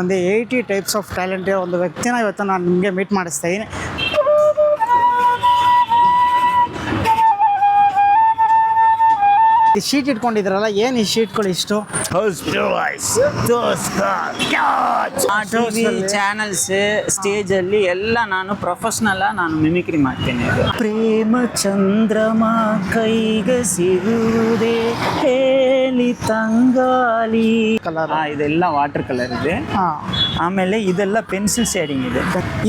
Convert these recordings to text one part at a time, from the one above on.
ಒಂದು 80 types of talent ಇರೋ ಒಂದು ವ್ಯಕ್ತಿನ ಇವತ್ತು ನಾನು ನಿಮಗೆ ಮೀಟ್ ಮಾಡಿಸ್ತಾ ಇದ್ದೀನಿ. ಈ ಶೀಟ್ ಇಟ್ಕೊಂಡಿದ್ರಲ್ಲ, ಏನು ಈ ಶೀಟ್ಗಳು ಇಷ್ಟು? ಚಾನಲ್ಸ್ ಸ್ಟೇಜ್ ಅಲ್ಲಿ ಎಲ್ಲ ನಾನು ಪ್ರೊಫೆಷನಲ್ ನಾನು ಮಿಮಿಕ್ರಿ ಮಾಡ್ತೇನೆ. ಪ್ರೇಮ ಚಂದ್ರಮ ಕೈಗೆ ಸಿಗುವುದೇ ಹೇಳಿ ತಂಗಾಲಿ ಕಲರ್, ಇದೆಲ್ಲ ವಾಟರ್ ಕಲರ್ ಇದೆ. ಆಮೇಲೆ ಇದೆಲ್ಲ ಪೆನ್ಸಿಲ್ ಶೇಡಿಂಗ್ ಇದೆ.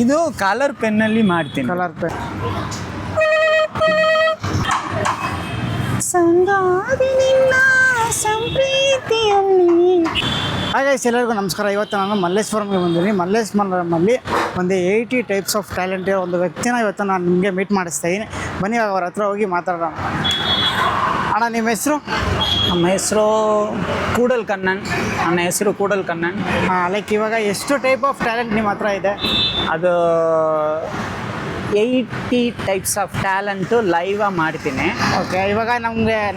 ಇದು ಕಲರ್ ಪೆನ್ ಅಲ್ಲಿ ಮಾಡ್ತೀನಿ. ಕಲರ್ ಪೆನ್ ಹಾಗೆ ಎಲ್ಲರಿಗೂ ನಮಸ್ಕಾರ. ಇವತ್ತು ನಾನು ಮಲ್ಲೇಶ್ವರಂಗೆ ಬಂದಿದ್ದೀನಿ. ಮಲ್ಲೇಶ್ವರಮಲ್ಲಿ ಒಂದು 80 ಟೈಪ್ಸ್ ಆಫ್ ಟ್ಯಾಲೆಂಟ್ ಇರೋ ಒಂದು ವ್ಯಕ್ತಿನ ಇವತ್ತು ನಾನು ನಿಮಗೆ ಮೀಟ್ ಮಾಡಿಸ್ತಾ ಇದ್ದೀನಿ. ಬನ್ನಿ ಅವ್ರ ಹತ್ರ ಹೋಗಿ ಮಾತಾಡೋಣ. ಅಣ್ಣ, ನಿಮ್ಮ ಹೆಸರು? ನಮ್ಮ ಹೆಸರು ಕೂಡಲ್ ಕಣ್ಣನ್. ನನ್ನ ಹೆಸರು ಕೂಡಲ್ ಕಣ್ಣನ್. ಲೈಕ್ ಇವಾಗ ಎಷ್ಟು ಟೈಪ್ ಆಫ್ ಟ್ಯಾಲೆಂಟ್ ನಿಮ್ಮ ಹತ್ರ ಇದೆ? ಅದು 80 ಟೈಪ್ಸ್ ಆಫ್ ಟ್ಯಾಲೆಂಟು ಲೈವ್ ಮಾಡ್ತೀನಿ. ಓಕೆ, ಇವಾಗ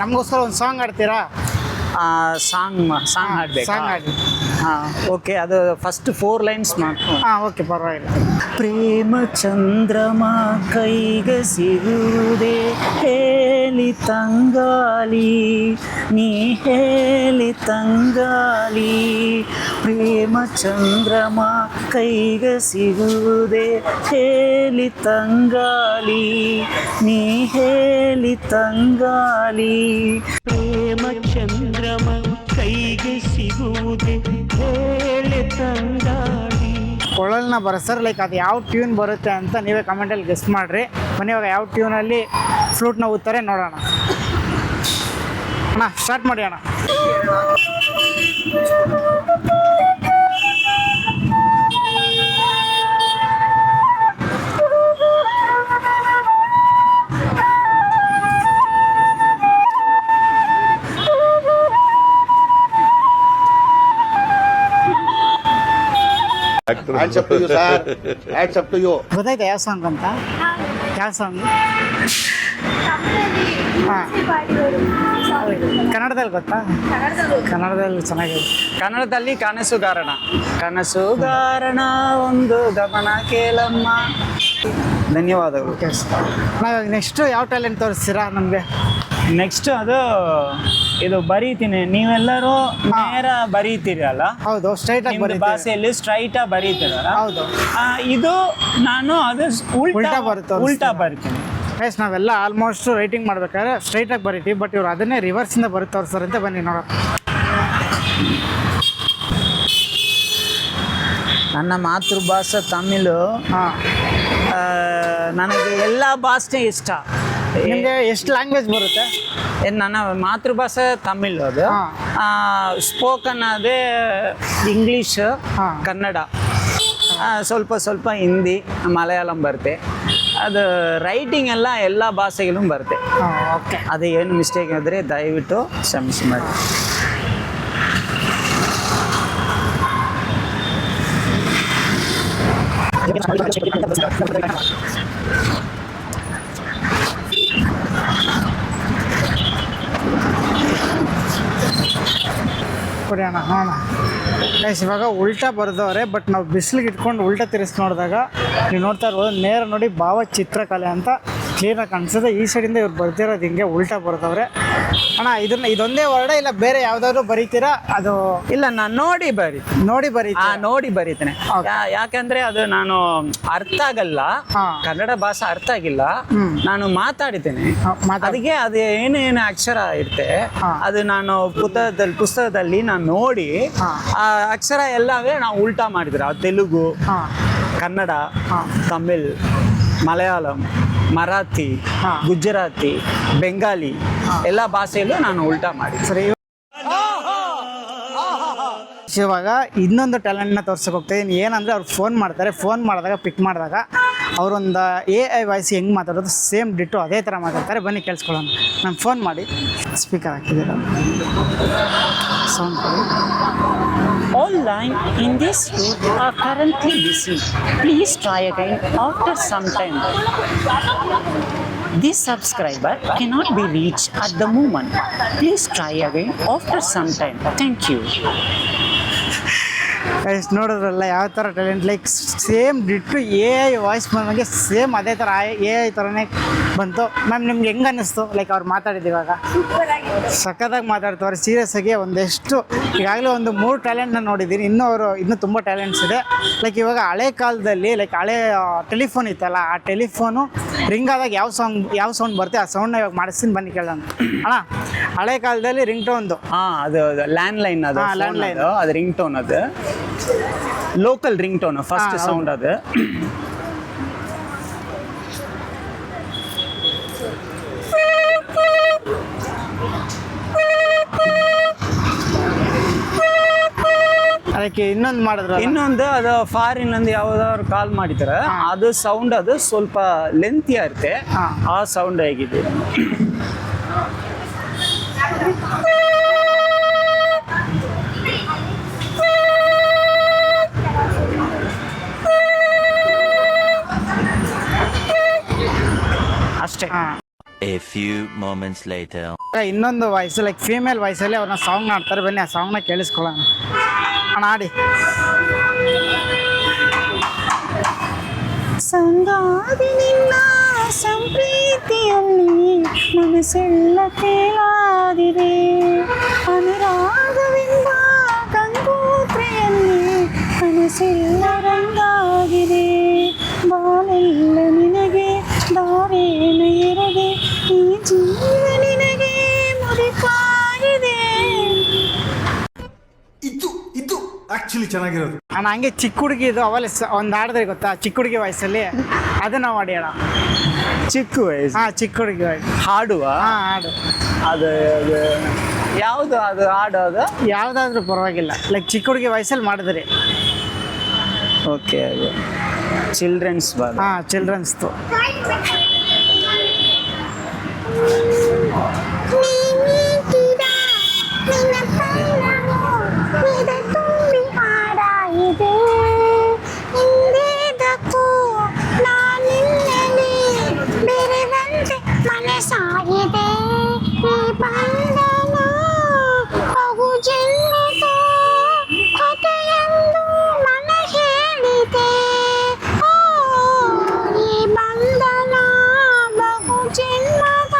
ನಮಗೋಸ್ಕರ ಒಂದು ಸಾಂಗ್ ಆಡ್ತೀರಾ? ಸಾಂಗ್ ಹಾಡಬೇಕು. ಸಾಂಗ್ ಆಡಿ. ಓಕೆ, ಅದು ಫಸ್ಟ್ 4 ಲೈನ್ಸ್ ಮಾತ್ರ. ಓಕೆ, ಪರವಾಗಿಲ್ಲ. ಪ್ರೇಮ ಚಂದ್ರಮ ಕೈಗೆ ಸಿಗುವುದೇ ಹೇಳಿ ತಂಗಾಲಿ, ನೀ ಹೇಳಿ ತಂಗಾಲಿ. ಪ್ರೇಮ ಚಂದ್ರಮ ಕೈಗೆ ಸಿಗುವುದೇ ಹೇಳಿ ತಂಗಾಲಿ, ನೀ ಹೇಳಿ ತಂಗಾಲಿ. ಪ್ರೇಮ ಚಂದ್ರಮ ಕೈಗೆ ಸಿಗುವುದೇ ಹೇಳಿ ತಂಗಾಲಿ. ಕೊಳಲ್ನ ಸರ್, ಲೈಕ್ ಅದು ಯಾವ ಟ್ಯೂನ್ ಬರುತ್ತೆ ಅಂತ ನೀವೇ ಕಮೆಂಟಲ್ಲಿ ಗೆಸ್ ಮಾಡಿರಿ. ಬನ್ನಿ ಇವಾಗ ಯಾವ ಟ್ಯೂನಲ್ಲಿ ಫ್ಲೂಟ್ನ ಊದ್ತಾರೆ ನೋಡೋಣ. ಅಣ್ಣ, ಸ್ಟಾರ್ಟ್ ಮಾಡಿ ಅಣ್ಣ. Hands up to you, sir. Hands up to you. ಗೊತ್ತಾಯ್ತಾ ಯಾವ ಸಾಂಗ್ ಅಂತ? ಯಾವ ಸಾಂಗ್? ಕನ್ನಡದಲ್ಲಿ ಗೊತ್ತಾ? ಕನ್ನಡದಲ್ಲಿ ಚೆನ್ನಾಗಿದೆ. ಕನ್ನಡದಲ್ಲಿ ಕನಸುಗಾರಣ. ಕನಸುಗಾರಣ ಒಂದು ಗಮನ ಕೇಳಮ್ಮ. ಧನ್ಯವಾದಗಳು. ಓಕೆ, ನಾವು ನೆಕ್ಸ್ಟು ಯಾವ ಟ್ಯಾಲೆಂಟ್ ತೋರಿಸ್ತೀರಾ ನಮಗೆ? ನೆಕ್ಸ್ಟ್ ಅದು ಇದು ಬರೀತೀನಿ. ನೀವೆಲ್ಲರೂ ನೇರ ಬರೀತೀರಲ್ಲ? ಹೌದು, ಸ್ಟ್ರೈಟ್ ಆಗಿ ನಿಮ್ದು ಭಾಷೆಯಲ್ಲಿ ಸ್ಟ್ರೈಟ್ ಆಗಿ ಬರೀತೀರಲ್ಲ? ಹೌದು. ಇದು ನಾನು ಅದು ಉಲ್ಟಾ ಬರುತ್ತೆ. ಉಲ್ಟಾ ಬರಿತೀನಿ. ಎಸ್, ನಾವೆಲ್ಲ ಆಲ್ಮೋಸ್ಟ್ ರೈಟಿಂಗ್ ಮಾಡ್ಬೇಕಾದ್ರೆ ಸ್ಟ್ರೈಟಾಗಿ ಬರಿತೀವಿ, ಬಟ್ ಇವ್ರು ಅದನ್ನೇ ರಿವರ್ಸಿಂದ ಬರುತ್ತೆ ತೋರಿಸ್ತಾರಂತೆ. ಬನ್ನಿ ನೋಡೋಣ. ನನ್ನ ಮಾತೃಭಾಷೆ ತಮಿಳು. ನನಗೆ ಎಲ್ಲ ಭಾಷೆ ಇಷ್ಟ. ನಿಮಗೆ ಎಷ್ಟು ಲ್ಯಾಂಗ್ವೇಜ್ ಬರುತ್ತೆ? ನನ್ನ ಮಾತೃಭಾಷೆ ತಮಿಳು. ಅದು ಸ್ಪೋಕನ್ ಅದೇ ಇಂಗ್ಲೀಷ್, ಕನ್ನಡ, ಸ್ವಲ್ಪ ಸ್ವಲ್ಪ ಹಿಂದಿ, ಮಲಯಾಳಂ ಬರುತ್ತೆ. ಅದು ರೈಟಿಂಗ್ ಎಲ್ಲ ಭಾಷೆಗಳೂ ಬರುತ್ತೆ. ಓಕೆ, ಅದು ಏನು ಮಿಸ್ಟೇಕ್ ಆದರೆ ದಯವಿಟ್ಟು ಕ್ಷಮಿಸಿ ಮಾಡಿ. ಕೊಡಿ ಅಣ್ಣ. ನೋಡೋಣ ಗೈಸ್, ಇವಾಗ ಉಲ್ಟಾ ಬರೆದವ್ರೆ, ಬಟ್ ನಾವು ಬಿಸಿಲಿಗೆ ಇಟ್ಕೊಂಡು ಉಲ್ಟಾ ತಿರ್ಸಿ ನೋಡಿದಾಗ ನೀವು ನೋಡ್ತಾ ಇರ್ಬೋದು, ನೇರ ನೋಡಿ ಭಾವಚಿತ್ರಕಲೆ ಅಂತ ಕ್ಲೀನಾಗಿ ಕಾಣಿಸ್ತದೆ. ಈ ಸೈಡಿಂದ ಇವ್ರು ಬರ್ತಿರೋದು ಹಿಂಗೆ ಉಲ್ಟಾ ಬರೆದವ್ರೆ. ಅಣ್ಣ, ಇದೊಂದೇ ವರ್ಡ ಇಲ್ಲ ಬೇರೆ ಯಾವುದಾದ್ರು ಬರೀತೀರಾ? ಅದು ಇಲ್ಲ, ನಾನು ನೋಡಿ ಬರೀತೇನೆ. ಯಾಕಂದ್ರೆ ಅದು ನಾನು ಅರ್ಥ ಆಗಲ್ಲ, ಕನ್ನಡ ಭಾಷೆ ಅರ್ಥ ಆಗಿಲ್ಲ, ನಾನು ಮಾತಾಡಿದ್ದೇನೆ. ಅದಕ್ಕೆ ಅದು ಏನು ಅಕ್ಷರ ಇರುತ್ತೆ ಅದು ನಾನು ಪುಸ್ತಕದಲ್ಲಿ ನಾನು ನೋಡಿ ಆ ಅಕ್ಷರ ಎಲ್ಲವೇ ನಾವು ಉಲ್ಟಾ ಮಾಡಿದ್ರೆ, ಅದು ತೆಲುಗು, ಕನ್ನಡ, ತಮಿಳ್, ಮಲಯಾಳಂ, ಮರಾಠಿ, ಗುಜರಾತಿ, ಬೆಂಗಾಲಿ ಎಲ್ಲ ಭಾಷೆಯಲ್ಲೂ ನಾನು ಉಲ್ಟಾ ಮಾಡಿ. ಸರಿ, ಇವಾಗ ಇನ್ನೊಂದು ಟ್ಯಾಲೆಂಟ್ನ ತೋರ್ಸಕ್ಕೆ ಹೋಗ್ತಾಯಿದ್ದೀನಿ. ಏನಂದರೆ ಅವ್ರು ಫೋನ್ ಮಾಡ್ತಾರೆ, ಫೋನ್ ಮಾಡಿದಾಗ ಪಿಕ್ ಮಾಡಿದಾಗ ಅವರೊಂದು AI ವಾಯ್ಸ್ ಹೆಂಗೆ ಮಾತಾಡೋದು ಸೇಮ್ ಡಿಟ್ಟು ಅದೇ ಥರ ಮಾತಾಡ್ತಾರೆ. ಬನ್ನಿ ಕೇಳಿಸ್ಕೊಳ್ಳೋಣ. ನಾನು ಫೋನ್ ಮಾಡಿ ಸ್ಪೀಕರ್ ಹಾಕಿದ್ದೀರ, ಸೌಂಡ್ ಕೊಡಿ. All lines in this route are currently busy. Please try again after some time. This subscriber cannot be reached at the moment. Please try again after some time. Thank you. ಎಷ್ಟು ನೋಡಿದ್ರಲ್ಲ ಯಾವ ಥರ talent, like same ditto A I voice ಬಂದಂಗೆ same ಅದೇ ಥರ A I ಥರನೇ ಬಂತು. Ma'am ನಿಮ್ಗೆ ಹೆಂಗೆ ಅನ್ನಿಸ್ತು ಲೈಕ್ ಅವ್ರು ಮಾತಾಡಿದ್ದೀವಾಗ? ಸಖತ್ತಾಗಿ ಮಾತಾಡ್ತವ್ರೆ ಸೀರಿಯಸ್ ಆಗಿ. ಒಂದೆಷ್ಟು ಈಗಾಗಲೇ ಒಂದು 3 ಟ್ಯಾಲೆಂಟ್ನ ನೋಡಿದ್ದೀನಿ, ಇನ್ನೂ ತುಂಬ ಟ್ಯಾಲೆಂಟ್ಸ್ ಇದೆ. ಲೈಕ್ ಇವಾಗ ಹಳೆ ಕಾಲದಲ್ಲಿ ಲೈಕ್ ಹಳೆ ಟೆಲಿಫೋನ್ ಇತ್ತಲ್ಲ, ಆ ಟೆಲಿಫೋನು ರಿಂಗ್ ಆದಾಗ ಯಾವ ಸೌಂಡ್ ಬರುತ್ತೆ ಆ ಸೌಂಡ್ನ ಇವಾಗ ಮಾಡಿಸ್ತೀನಿ ಬನ್ನಿ ಕೇಳೋಣ. ಅಣ್ಣ ಹಳೆ ಕಾಲದಲ್ಲಿ ರಿಂಗ್ ಟೋನ್ದು ಅದು ಲ್ಯಾಂಡ್ಲೈನ್ ಅದು ಲ್ಯಾಂಡ್ಲೈನ್ ಅದು ರಿಂಗ್ ಟೋನ್, ಅದು local ring tone first sound ಅದು. ಅದಕ್ಕೆ ಇನ್ನೊಂದು ಮಾಡಿದ್ರು, ಇನ್ನೊಂದು ಅದು ಫಾರಿನ್ ಅಂದು ಯಾವ್ದಾದ್ರು ಕಾಲ್ ಮಾಡಿದ್ರೆ ಅದು ಸೌಂಡ್ ಅದು ಸ್ವಲ್ಪ ಲೆಂತಿ ಇರುತ್ತೆ, ಆ ಸೌಂಡ್ ಹೇಗಿದೆ. ಅಷ್ಟೇ. A few moments later. ಇನ್ನೊಂದು ವಾಯ್ಸ್ ಲೈಕ್ ಫೀಮೇಲ್ ವಾಯ್ಸಲ್ಲಿ ಅವ್ರನ್ನ ಸಾಂಗ್ ಮಾಡ್ತಾರೆ, ಬನ್ನಿ ಆ ಸಾಂಗ್ನ ಕೇಳಿಸ್ಕೊಳ್ಳೋಣ. ಅಣ್ಣ ಆಡಿ. ಸಂಗಾದಿ ನಿನ್ನ ಸಂಪ್ರೀತಿಯಲ್ಲಿ ಮನಸ್ಸೆಲ್ಲ ತೇಲಾದಿದೆ, ಅನುರಾಗವೆಂಬ ಗಂಗೋತ್ರೆಯಲ್ಲಿ ಕನಸೆಲ್ಲ ರಂಗಾಗಿದೆ, ಬಾಳೆಲ್ಲ ನಿನಗೆ ದಾರೇನ ಇರದೆ ಈ ಜೀವ ನಿನಗೆ ಮುಡಿಪಾಗಿದೆ. ಇದು ಆಕ್ಚುಲಿ ಚೆನ್ನಾಗಿರೋದು ಅಣ್ಣ ಹಂಗೆ ಚಿಕ್ಕ ಹುಡುಗಿ ಇದು ಅವಲ್ಲಿ ಒಂದು ಹಾಡಿದ್ರೆ ಗೊತ್ತಾ, ಚಿಕ್ಕ ಹುಡುಗಿ ವಾಯ್ಸಲ್ಲಿ ಅದನ್ನ ಮಾಡಿ ಅಣ್ಣ. ಚಿಕ್ಕ ವಯಸ್ಸು, ಚಿಕ್ಕ ಹುಡುಗಿ ವಾಯ್ಸ್ ಹಾಡುವ ಹಾಡು ಅದು ಯಾವುದು ಅದು ಹಾಡು ಅದು ಯಾವುದಾದ್ರೂ ಪರವಾಗಿಲ್ಲ, ಲೈಕ್ ಚಿಕ್ಕ ಹುಡುಗಿ ವಾಯ್ಸಲ್ಲಿ ಮಾಡಿದ್ರಿ. ಓಕೆ, ಅದು ಚಿಲ್ಡ್ರನ್ಸ್ ಚಿಲ್ಡ್ರನ್ಸ್ದು. ಸಾಗಿದೆ ಈ ಬಂಧನ ಬಹು ಜನ್ಮದ ಕಥೆಯೆಂದು ಮನ ಹೇಳಿದೆ, ಈ ಬಂಧನ ಬಹು ಜನ್ಮದ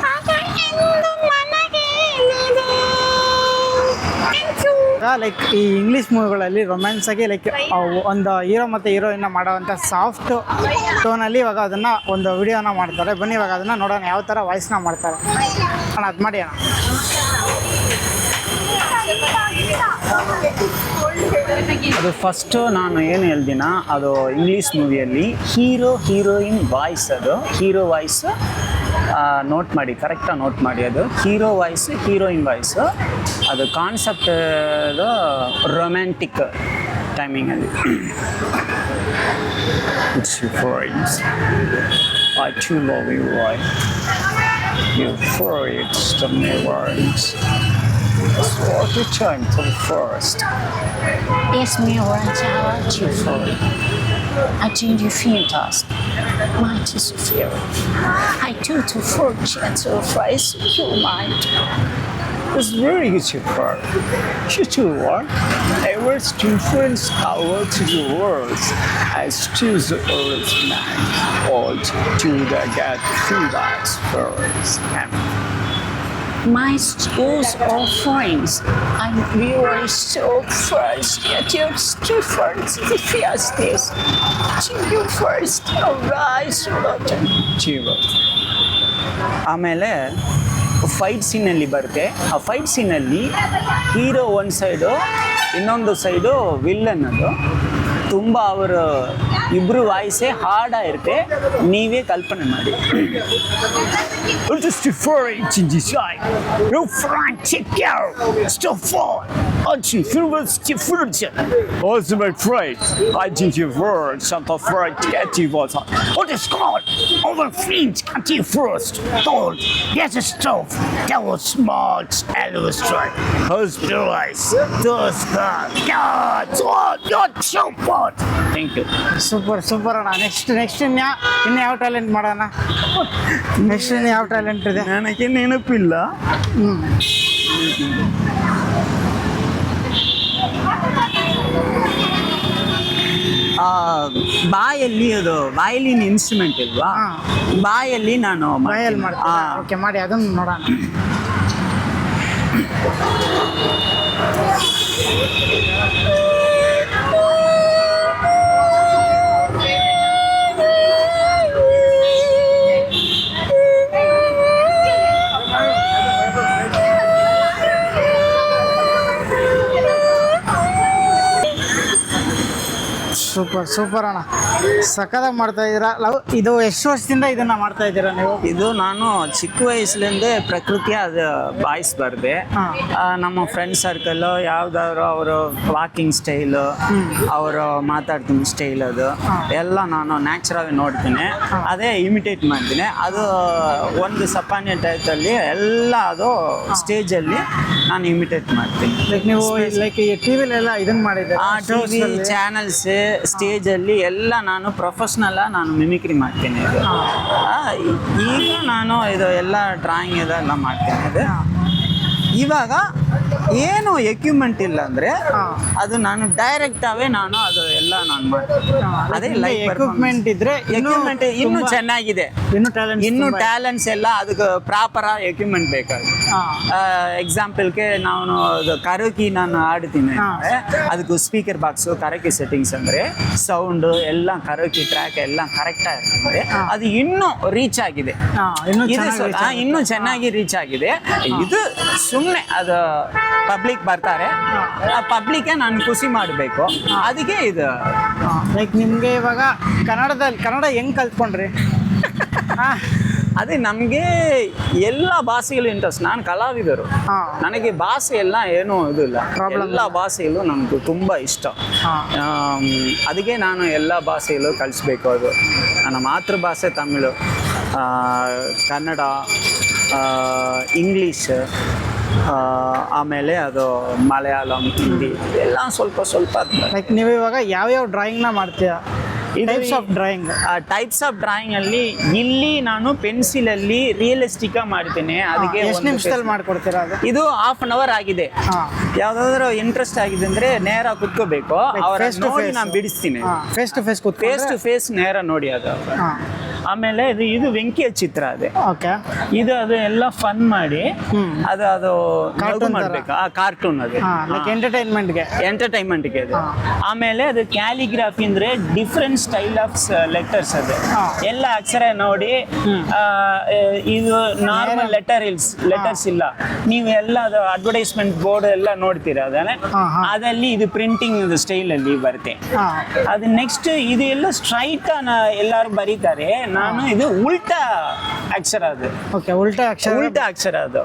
ಕಥೆಯೆಂದು ಮನ ಹೇಳಿದೆ. ಲೈಕ್ ಈ ಇಂಗ್ಲೀಷ್ ಮೂವಿಗಳಲ್ಲಿ ರೊಮ್ಯಾನ್ಸ್ ಆಗಿ ಲೈಕ್ ಒಂದು ಹೀರೋ ಮತ್ತು ಹೀರೋಯಿನ್ನ ಮಾಡೋವಂಥ ಸಾಫ್ಟ್ ಟೋನಲ್ಲಿ ಇವಾಗ ಅದನ್ನು ಒಂದು ವಿಡಿಯೋನ ಮಾಡ್ತಾರೆ. ಬನ್ನಿ ಇವಾಗ ಅದನ್ನು ನೋಡೋಣ ಯಾವ ಥರ ವಾಯ್ಸ್ನ ಮಾಡ್ತಾರೆ. ಅಣ್ಣ ಅದು ಮಾಡಿ ಅಣ್ಣ. ಅದು ಫಸ್ಟು ನಾನು ಏನು ಹೇಳ್ದಿನ, ಅದು ಇಂಗ್ಲೀಷ್ ಮೂವಿಯಲ್ಲಿ ಹೀರೋಯಿನ್ ವಾಯ್ಸ್, ಅದು ಹೀರೋ ವಾಯ್ಸ್ ನೋಟ್ ಮಾಡಿ, ಕರೆಕ್ಟಾಗಿ ನೋಟ್ ಮಾಡಿ. ಅದು ಹೀರೋ ವಾಯ್ಸ್ ಹೀರೋಯಿನ್ ವಾಯ್ಸ್, ಅದು ಕಾನ್ಸೆಪ್ಟ್ ರೊಮ್ಯಾಂಟಿಕ್ ಟೈಮಿಂಗಲ್ಲಿ. It's your friends. I too love you, right? Your friends to me words. It's what the time for the first. Yes, me want to want you for it. I think you're fantastic. Might is a fear. I do to fortune to rise you mind. It's very good to her. She too what? Ever's different power to the world. As to the earth man, all to the get through that first. My schools are friends, and we were so first, yet you're still first, the fiercest. You first, arise, Rotten. ಜೀವ. ಆಮೇಲೆ fight ಸೀನಲ್ಲಿ ಬರುತ್ತೆ. ಆ fight ಸೀನಲ್ಲಿ hero ಒಂದು side, ಇನ್ನೊಂದು side villain. ಅದು ತುಂಬ ಅವರು ಇಬ್ಬರು ವಾಯ್ಸೇ ಹಾಡಾಗಿರುತ್ತೆ, ನೀವೇ ಕಲ್ಪನೆ ಮಾಡಿ. Just for it in this eye, you front take care, stop for. Anti films different. Also my friend, I think you were some of right get you was. What is called? Over friends can't you first. Told yes a stove. That was smart illustrate. Hospitalize. Those God. Not so bad. Thank you. Super ಅಣ್ಣ. Next ಇನ್ನು ಯಾವ talent ಮಾಡೋಣ? Next ಇನ್ನು ಯಾವ talent ಇದೆ? ನನಗೆ ನೆನಪಿಲ್ಲ. ಬಾಯಲ್ಲಿ ಅದು ವಯಲಿನ್ ಇನ್ಸ್ಟ್ರೂಮೆಂಟ್ ಇಲ್ವಾ, ಬಾಯಲ್ಲಿ ನಾನು ಬಾಯಲ್ಲಿ ಮಾಡ್ತೀನಿ. ಓಕೆ, ಮಾಡಿ ಅದನ್ನು ನೋಡೋಣ. ಸೂಪರ್ ಸೂಪರ್ ಅಣ್ಣ, ಸಖತ್ತಾಗಿ ಮಾಡ್ತಾ ಇದ್ದೀರಾ. ಇದು ಎಷ್ಟು ವರ್ಷದಿಂದ ಇದನ್ನ ಮಾಡ್ತಾ ಇದ್ದೀರಾ ನೀವು? ಇದು ನಾನು ಚಿಕ್ಕ ವಯಸ್ಸಿನಿಂದ ಪ್ರಕೃತಿಯ ಅದು ಬಾಯಿಸ್ಬಾರ್ದೆ. ನಮ್ಮ ಫ್ರೆಂಡ್ ಸರ್ಕಲ್ ಯಾವ್ದಾದ್ರು ಅವರು ವಾಕಿಂಗ್ ಸ್ಟೈಲು, ಅವರು ಮಾತಾಡ್ತೀನಿ ಸ್ಟೈಲ್, ಅದು ಎಲ್ಲ ನಾನು ನ್ಯಾಚುರಲ್ ನೋಡ್ತೀನಿ, ಅದೇ ಇಮಿಟೇಟ್ ಮಾಡ್ತೀನಿ. ಅದು ಒಂದು ಸಪಾನ್ಯ ಟೈಪಲ್ಲಿ ಎಲ್ಲ ಅದು ಸ್ಟೇಜಲ್ಲಿ ನಾನು ಇಮಿಟೇಟ್ ಮಾಡ್ತೀನಿ. ಲೈಕ್ ನೀವು ಲೈಕ್ ಈ ಟಿವಿಲೆಲ್ಲ ಇದನ್ನ ಮಾಡಿದ್ದೀರಾ? ಟಿವಿ ಚಾನಲ್ಸ್, ಸ್ಟೇಜಲ್ಲಿ ಎಲ್ಲ ನಾನು ಪ್ರೊಫೆಷ್ನಲ್ ನಾನು ಮಿಮಿಕ್ರಿ ಮಾಡ್ತೀನಿ. ಇದು ಈಗ ನಾನು ಇದು ಎಲ್ಲ ಡ್ರಾಯಿಂಗ್ ಇದೆಲ್ಲ ಮಾಡ್ತೀನಿ. ಇದು ಇವಾಗ ಏನು ಎಕ್ವಿಪ್ಮೆಂಟ್ ಇಲ್ಲ ಅಂದ್ರೆ ಅದು ನಾನು ಡೈರೆಕ್ಟ್ ಅವೇ ನಾನು ಅದು ಎಲ್ಲ ನಾನು ಮಾಡ್ತೀನಿ. ಅದೇ ಲೈವ್ ಎಕ್ವಿಪ್ಮೆಂಟ್ ಇದ್ರೆ ಎಕ್ವಿಪ್ಮೆಂಟ್ ಇನ್ನೂ ಚೆನ್ನಾಗಿದೆ, ಇನ್ನೂ ಟ್ಯಾಲೆಂಟ್ಸ್ ಎಲ್ಲ ಅದಕ್ಕೆ ಪ್ರಾಪರ್ ಎಕ್ವಿಪ್ಮೆಂಟ್ ಬೇಕಾಗುತ್ತೆ. ಎಕ್ಸಾಂಪಲ್ಗೆ ನಾನು ಕರೋಕಿ ನಾನು ಆಡ್ತೀನಿ ಅಂದ್ರೆ ಅದಕ್ಕೂ ಸ್ಪೀಕರ್ ಬಾಕ್ಸು, ಕರೋಕಿ ಸೆಟ್ಟಿಂಗ್ಸ್ ಅಂದ್ರೆ ಸೌಂಡ್ ಎಲ್ಲ ಕರೋಕಿ ಟ್ರ್ಯಾಕ್ ಎಲ್ಲ ಕರೆಕ್ಟ್ ಆಗಿರ್ತದೆ. ಅದು ಇನ್ನೂ ರೀಚ್ ಆಗಿದೆ, ಇನ್ನೂ ಚೆನ್ನಾಗಿ ರೀಚ್ ಆಗಿದೆ. ಇದು ಸುಮ್ಮನೆ ಅದು ಪಬ್ಲಿಕ್ ಬರ್ತಾರೆ, ಆ ಪಬ್ಲಿಕ್ಗೆ ನಾನು ಖುಷಿ ಮಾಡಬೇಕು, ಅದಕ್ಕೆ ಇದು. ಲೈಕ್ ನಿಮಗೆ ಇವಾಗ ಕನ್ನಡ ಹೆಂಗ್ ಕಲ್ತ್ಕೊಂಡ್ರಿ? ಅದೇ ನಮಗೆ ಎಲ್ಲ ಭಾಷೆಗಳು ಇಂಟ್ರೆಸ್ಟ್. ನಾನು ಕಲಾವಿದರು, ನನಗೆ ಭಾಷೆ ಎಲ್ಲ ಏನೂ ಇದಿಲ್ಲ, ಎಲ್ಲ ಭಾಷೆಗಳು ನನಗೆ ತುಂಬ ಇಷ್ಟ. ಅದಕ್ಕೆ ನಾನು ಎಲ್ಲ ಭಾಷೆಗಳು ಕಲಿಸ್ಬೇಕು. ಅದು ನನ್ನ ಮಾತೃಭಾಷೆ ತಮಿಳು, ಕನ್ನಡ, ಇಂಗ್ಲೀಷ್, ಆಮೇಲೆ ಅದು ಮಲಯಾಳಂ, ಹಿಂದಿ ಎಲ್ಲ ಸ್ವಲ್ಪ ಸ್ವಲ್ಪ. ಲೈಕ್ ನೀವು ಇವಾಗ ಯಾವ್ಯಾವ ಡ್ರಾಯಿಂಗ್ನ ಮಾಡ್ತೀರಾ? Types of drawing, types of drawing ಅಲ್ಲಿ ಇಲ್ಲಿ ನಾನು ಪೆನ್ಸಿಲ್ ಅಲ್ಲಿ ರಿಯಲಿಸ್ಟಿಕ್ ಮಾಡ್ತೇನೆ. ಅದಕ್ಕೆ ಎಷ್ಟು ನಿಮಿಷದಲ್ಲಿ ಮಾಡ್ಕೊಡ್ತೀರಾ ಅದು? ಇದು 1/2 hour ಆಗಿದೆ. ಯಾವ್ದಾದ್ರು ಇಂಟ್ರೆಸ್ಟ್ ಆಗಿದೆ ಅಂದ್ರೆ ನೇರ ಕುತ್ಕೋಬೇಕು, ಅವರ ನೋಡಿ ನಾನು ಬಿಡಿಸ್ತೀನಿ. ಫೇಸ್ ಟು ಫೇಸ್ ನೇರ ನೋಡಿ ಅದು. ಆಮೇಲೆ ಇದು ವೆಂಕಿಯ ಚಿತ್ರ ಅದೇ. ಇದು ಅದು ಎಲ್ಲ ಫನ್ ಮಾಡಿ ಅದು ಮಾಡ್ಬೇಕು. ಕಾರ್ಟೂನ್ ಅದು ಎಂಟರ್ಟೈನ್ಮೆಂಟ್ಗೆ ಅದು. ಆಮೇಲೆ ಅದು ಕ್ಯಾಲಿಗ್ರಾಫಿ ಅಂದ್ರೆ ಡಿಫ್ರೆಂಟ್ ಸ್ಟೈಲ್ ಆಫ್ ಲೆಟರ್ಸ್ ಅದು ಎಲ್ಲ ಅಕ್ಷರ ನೋಡಿ. ಇದು ನಾರ್ಮಲ್ ಲೆಟರ್ಸ್ ಇಲ್ಲ, ನೀವು ಎಲ್ಲ ಅದು ಅಡ್ವರ್ಟೈಸ್ಮೆಂಟ್ ಬೋರ್ಡ್ ಎಲ್ಲ ನೋಡ್ತೀರಾ ಅದನ್ನ, ಅದಲ್ಲಿ ಇದು ಪ್ರಿಂಟಿಂಗ್ ಸ್ಟೈಲ್ ಅಲ್ಲಿ ಬರುತ್ತೆ. ಅದು ನೆಕ್ಸ್ಟ್ ಇದು ಎಲ್ಲ ಸ್ಟ್ರೈಟ್ ಎಲ್ಲಾರು ಬರೀತಾರೆ, ನಾನು ಇದು ಉಲ್ಟಾ ಅಕ್ಷರ ಅದು. ಉಲ್ಟಾ ಅಕ್ಷರ ಅದು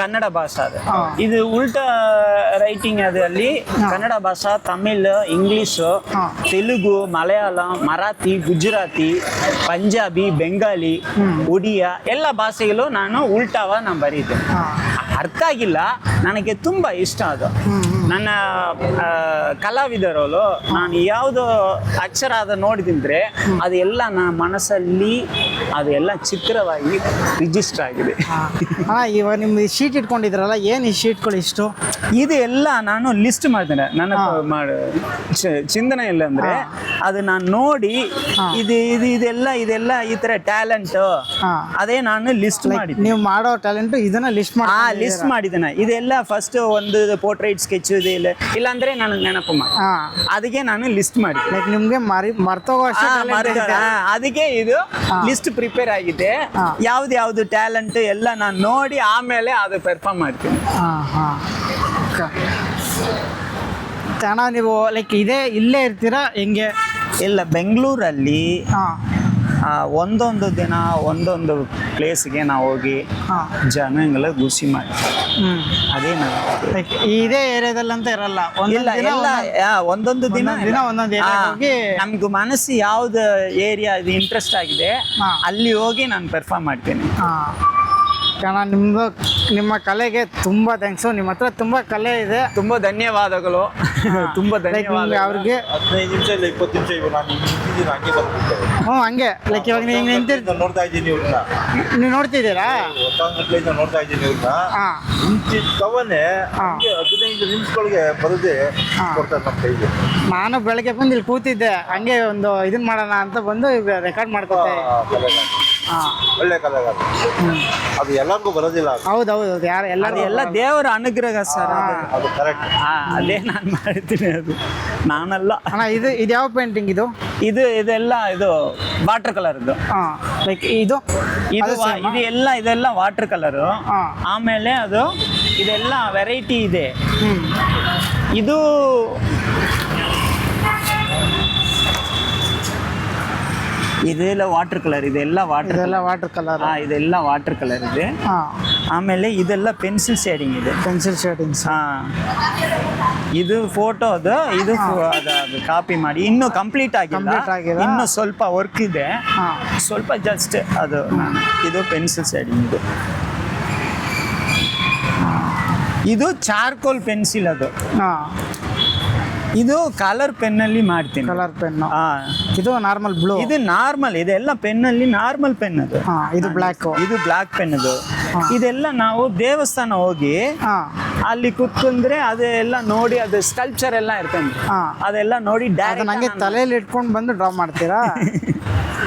ಕನ್ನಡ ಭಾಷಾ ಅದು. ಇದು ಉಲ್ಟಾ ರೈಟಿಂಗ್ ಅದಲ್ಲಿ ಕನ್ನಡ ಭಾಷಾ, ತಮಿಳ್, ಇಂಗ್ಲಿಷು, ತೆಲುಗು, ಮಲಯಾಳ, ಮರಾಠಿ, ಗುಜರಾತಿ, ಪಂಜಾಬಿ, ಬೆಂಗಾಲಿ, ಒಡಿಯಾ ಎಲ್ಲ ಭಾಷೆಗಳು ನಾನು ನಾನು ಬರೀತೇನೆ. ಅರ್ಥ ಆಗಿಲ್ಲ, ನನಗೆ ತುಂಬ ಇಷ್ಟ ಅದು. ನನ್ನ ಕಲಾವಿದರಲ್ಲೂ ನಾನು ಯಾವುದು ಅಕ್ಷರ ಅದು ನೋಡಿದ್ರೆ ಅದು ಎಲ್ಲ ನನ್ನ ಮನಸ್ಸಲ್ಲಿ ಅದು ಎಲ್ಲ ಚಿತ್ರವಾಗಿ ರಿಜಿಸ್ಟರ್ ಆಗಿದೆ. ಇವಾಗ ನಿಮ್ಮ ಶೀಟ್ ಇಟ್ಕೊಂಡಿದ್ರಲ್ಲ, ಏನು ಈ ಶೀಟ್ಗಳು ಇಷ್ಟು? ಇದು ಎಲ್ಲ ನಾನು ಲಿಸ್ಟ್ ಮಾಡ್ತೇನೆ. ನನ್ನ ಚಿಂತನೆ ಇಲ್ಲ ಅಂದ್ರೆ ಅದು ನಾನು ನೋಡಿ ಇದೆಲ್ಲ ಈ ತರ ಟ್ಯಾಲೆಂಟ್ ಅದೇ ನಾನು ಲಿಸ್ಟ್ ಮಾಡಿ. ನೀವು ಮಾಡೋ ಟ್ಯಾಲೆಂಟ್ ಇದನ್ನ ಲಿಸ್ಟ್ ಮಾಡಿದ್ದೇನೆ. ಇದೆಲ್ಲ ಫಸ್ಟ್ ಒಂದು ಪೋರ್ಟ್ರೈಟ್ ಸ್ಕೆಚ್ ಇದೆ, ಇಲ್ಲಾಂದ್ರೆ ನನಗೆ ನೆನಪು ಮಾಡಿ ಅದಕ್ಕೆ ನಾನು ಲಿಸ್ಟ್ ಮಾಡಿ. ನಿಮ್ಗೆ ಮರ್ತೋಗೋ ಅದಕ್ಕೆ ಇದು ಲಿಸ್ಟ್ ಪ್ರಿಪೇರ್ ಆಗಿದೆ. ಯಾವ್ದು ಟ್ಯಾಲೆಂಟ್ ಎಲ್ಲ ನಾನು ನೋಡಿ ಆಮೇಲೆ ಅದು ಪರ್ಫಾರ್ಮ್ ಮಾಡ್ತೀನಿ. ಅಣ್ಣ ನೀವು ಲೈಕ್ ಇಲ್ಲೇ ಇರ್ತೀರಾ ಹೆಂಗೆ? ಇಲ್ಲ, ಬೆಂಗಳೂರಲ್ಲಿ ಒಂದೊಂದು ದಿನ ಒಂದೊಂದು ಪ್ಲೇಸ್ಗೆ ನಾವು ಹೋಗಿ ಜನಗಳ ಖುಷಿ ಮಾಡಿ ಅದೇ ಲೈಕ್ ಇದೇ ಏರಿಯಾದಲ್ಲಿ ಅಂತ ಇರಲ್ಲ, ಒಂದೊಂದು ದಿನ ಒಂದೊಂದು ನಮ್ಗೆ ಮನಸ್ಸು ಯಾವ್ದು ಏರಿಯಾ ಇದು ಇಂಟ್ರೆಸ್ಟ್ ಆಗಿದೆ ಅಲ್ಲಿ ಹೋಗಿ ನಾನು ಪರ್ಫಾರ್ಮ್ ಮಾಡ್ತೀನಿ. ಕಾರಣ ನಿಮ್ಮ ಕಲೆಗೆ ತುಂಬ ಥ್ಯಾಂಕ್ಸು. ನಿಮ್ಮ ಹತ್ರ ತುಂಬ ಕಲೆ ಇದೆ. ತುಂಬಾ ಧನ್ಯವಾದಗಳು. ತುಂಬಾ ಧನ್ಯವಾದ ಅವ್ರಿಗೆ 15 ನಿಮಿಷ ಇಲ್ಲ 20 ನಿಮಿಷ ಇವಾಗ ನಾನು ನಿಂತಿದ್ದೀನಿ, ಹಂಗೆ ಬಂದ್ಬಿಟ್ಟೆ. ಹ್ಞೂ ಹಂಗೆ ಲೈಕ್ ಇವಾಗ ನೀವು ನಿಂತಿರ್ತೀವಿ, ನೋಡ್ತಾ ಇದ್ದೀನಿ ಇವ್ರನ್ನ, ನೀವು ನೋಡ್ತಿದ್ದೀರಾ? ಹೊತ್ತಾಂಗಟ್ಲಿಂದ ನೋಡ್ತಾ ಇದ್ದೀನಿ ಇವ್ರನ್ನ. ಹಾಂ ನಿಂತಿದ್ದವನ್ನೇ ಹಂಗೆ 15 ನಿಮಿಷಗಳಿಗೆ ಬರದೆ ಕೊಡ್ತಾರೆ ನಮ್ಮ ಕೈಗೆ. ನಾನು ಬೆಳಗ್ಗೆ ಬಂದು ಇಲ್ಲಿ ಕೂತಿದ್ದೆ, ಹಂಗೆ ಒಂದು ಇದನ್ನ ಮಾಡೋಣ ಅಂತ ಬಂದು ರೆಕಾರ್ಡ್ ಮಾಡ್ಕೊತೆ. ಹಾಂ ಒಳ್ಳೆ ಕಲೆಗಾರ, ಅದು ಎಲ್ಲರಿಗೂ ಬರೋದಿಲ್ಲ. ಹೌದೌದು, ಯಾರು ಎಲ್ಲರೂ ಎಲ್ಲ ದೇವರ ಅನುಗ್ರಹ ಸರ್. ಅದು ಕರೆಕ್ಟ್. ಅದೇ ನಾನು ಮಾಡ್ತೀನಿ, ಅದು ನಾನಲ್ಲ. ಅಣ್ಣ ಇದು ಯಾವ ಪೇಂಟಿಂಗ್ ಇದು? ಇದೆಲ್ಲ ಇದು ವಾಟರ್ ಕಲರ್. ಹಾಂ ಲೈಕ್ ಇದು ಇದೆಲ್ಲ ವಾಟರ್ ಕಲರು. ಹಾ. ಆಮೇಲೆ ಅದು ಇದೆಲ್ಲ ವೆರೈಟಿ ಇದೆ. ಇದು ಇದೆಲ್ಲ ವಾಟರ್ ಕಲರ್, ಇದೆಲ್ಲ ವಾಟರ್ ಕಲರ್. ಇದೆಲ್ಲ ವಾಟರ್ ಕಲರ್ ಇದೆ. ಹಾಂ ಆಮೇಲೆ ಇದೆಲ್ಲ ಪೆನ್ಸಿಲ್ ಶೇಡಿಂಗ್ ಇದೆ. ಪೆನ್ಸಿಲ್ ಶೇಡಿಂಗ್ಸ್. ಇದು ಫೋಟೋದು, ಇದು ಅದು ಕಾಪಿ ಮಾಡಿ ಇನ್ನೂ ಕಂಪ್ಲೀಟ್ ಆಗಿಲ್ಲ. ಇನ್ನು ಸ್ವಲ್ಪ ವರ್ಕ್ ಇದೆ, ಸ್ವಲ್ಪ ಜಸ್ಟ್ ಅದು. ಇದು ಪೆನ್ಸಿಲ್ ಶೇಡಿಂಗ್. ಇದು ಚಾರ್ಕೋಲ್ ಪೆನ್ಸಿಲ್. ಅದು ಇದು ಕಲರ್ ಪೆನ್ನಲ್ಲಿ ಮಾಡ್ತೀನಿ. Colour pen. ಇದು ನಾರ್ಮಲ್ ಬ್ಲೂ. ಇದು ನಾರ್ಮಲ್, ಇದೆಲ್ಲ ಪೆನ್ನಲ್ಲಿ ನಾರ್ಮಲ್ ಪೆನ್. ಅದು ಇದು ಬ್ಲ್ಯಾಕ್. ಇದು ಬ್ಲ್ಯಾಕ್ ಪೆನ್. ಅದು ಇದೆಲ್ಲ ನಾವು ದೇವಸ್ಥಾನ ಹೋಗಿ ಅಲ್ಲಿ ಕೂತ್ಕೊಂಡ್ರೆ ಅದೆಲ್ಲ ನೋಡಿ, ಅದು ಸ್ಕಲ್ಪ್ಚರ್ ಎಲ್ಲ ಇರ್ತಂತೆ, ಅದೆಲ್ಲ ನೋಡಿ ಡೈರೆಕ್ಟ್ ನಂಗೆ ತಲೆಯಲ್ಲಿ ಇಟ್ಕೊಂಡು ಬಂದು ಡ್ರಾ ಮಾಡ್ತೀರಾ?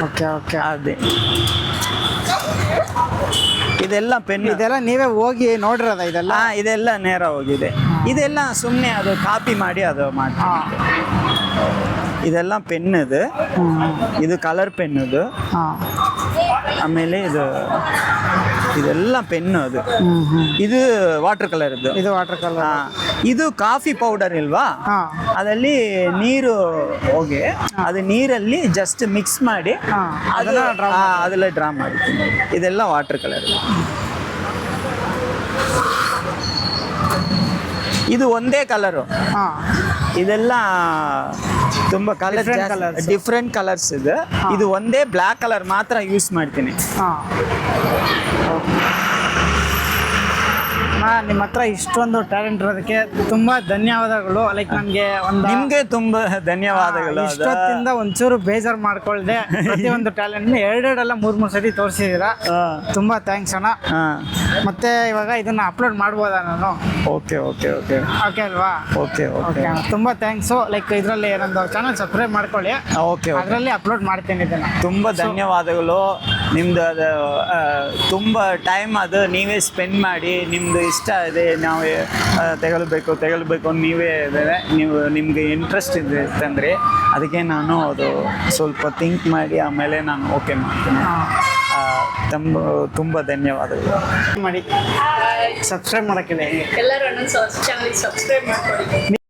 Okay okay. ಅದೇ ಇದೆಲ್ಲ ಪೆನ್, ಇದೆಲ್ಲ ನೀವೇ ಹೋಗಿ ನೋಡಿರೋದ? ಇದೆಲ್ಲ ನೇರ ಹೋಗಿದೆ. ಇದೆಲ್ಲ ಸುಮ್ಮನೆ ಅದು ಕಾಪಿ ಮಾಡಿ ಅದು ಮಾಡ್ತೀನಿ. ಇದೆಲ್ಲ ಪೆನ್ನದು, ಇದು ಕಲರ್ ಪೆನ್ನದು. ಆಮೇಲೆ ಇದೆಲ್ಲ ಪೆನ್ನು. ಅದು ಇದು ವಾಟರ್ ಕಲರ್. ಇದು ವಾಟರ್ ಕಲರ್. ಇದು ಕಾಫಿ ಪೌಡರ್ ಇಲ್ವಾ, ಅದಲ್ಲಿ ನೀರು ಹೋಗಿ ಅದು ನೀರಲ್ಲಿ ಜಸ್ಟ್ ಮಿಕ್ಸ್ ಮಾಡಿ ಅದೆಲ್ಲ ಡ್ರಾ ಮಾಡ್ತೀನಿ. ಇದೆಲ್ಲ ವಾಟರ್ ಕಲರ್. ಇದು ಒಂದೇ ಕಲರು. ಇದೆಲ್ಲ ತುಂಬ ಕಲರ್, ಡಿಫ್ರೆಂಟ್ ಕಲರ್ಸ್ ಇದೆ. ಇದು ಒಂದೇ ಬ್ಲ್ಯಾಕ್ ಕಲರ್ ಮಾತ್ರ ಯೂಸ್ ಮಾಡ್ತೀನಿ. ನಿಮ್ಮ ಹತ್ರ ಇಷ್ಟೊಂದು ಟ್ಯಾಲೆಂಟ್ ಇರೋದಕ್ಕೆ ತುಂಬಾ ಧನ್ಯವಾದಗಳು. ಲೈಕ್ ನನಗೆ ನಿಮ್ಗೆ ತುಂಬಾ ಧನ್ಯವಾದಗಳು. ಇಷ್ಟೊತ್ತಿಂದ ಒಂಚೂರು ಬೇಜಾರು ಮಾಡ್ಕೊಳ್ದೆ ಪ್ರತಿಯೊಂದು ಟ್ಯಾಲೆಂಟ್ ಎರಡೆರಡಲ್ಲ 3 ಸತಿ ತೋರಿಸಿದ್ದೀರಾ. ತುಂಬಾ ಥ್ಯಾಂಕ್ಸ್ ಅಣ್ಣ. ಮತ್ತೆ ಇವಾಗ ಇದನ್ನ ಅಪ್ಲೋಡ್ ಮಾಡ್ಬೋದಾ ನಾನು? ಓಕೆ ಓಕೆ ಓಕೆ ಓಕೆ ಅಲ್ವಾ? Okay okay. ತುಂಬಾ ಥ್ಯಾಂಕ್ಸು. ಲೈಕ್ ಇದರಲ್ಲಿ ಏನೊಂದು ಚಾನಲ್ ಸಬ್ಸ್ಕ್ರೈಬ್ ಮಾಡ್ಕೊಳ್ಳಿ. ಓಕೆ. ಅದರಲ್ಲಿ ಅಪ್ಲೋಡ್ ಮಾಡ್ತೀನಿ ಇದನ್ನ. ತುಂಬ ಧನ್ಯವಾದಗಳು. ನಿಮ್ದು ಅದು ತುಂಬ ಟೈಮ್ ಅದು ನೀವೇ ಸ್ಪೆಂಡ್ ಮಾಡಿ, ನಿಮ್ಮದು ಇಷ್ಟ ಇದೆ, ನಾವು ತೆಗಲ್ಬೇಕು ನೀವೇ ಇದ್ದಾರೆ, ನಿಮಗೆ ಇಂಟ್ರೆಸ್ಟ್ ಇದೆ ಅಂತಂದರೆ ಅದಕ್ಕೆ ನಾನು ಅದು ಸ್ವಲ್ಪ ಥಿಂಕ್ ಮಾಡಿ ಆಮೇಲೆ ನಾನು ಓಕೆ ಮಾಡ್ತೀನಿ. ತುಂಬ ಧನ್ಯವಾದಗಳು. ಮಾಡಿ ಸಬ್ಸ್ಕ್ರೈಬ್ ಮಾಡೋಕ್ಕಿದೆ ಎಲ್ಲರೂ ನನ್ನ ಚಾನಲ್ ಸಬ್ಸ್ಕ್ರೈಬ್ ಮಾಡ್ಕೊಳ್ಳಿ.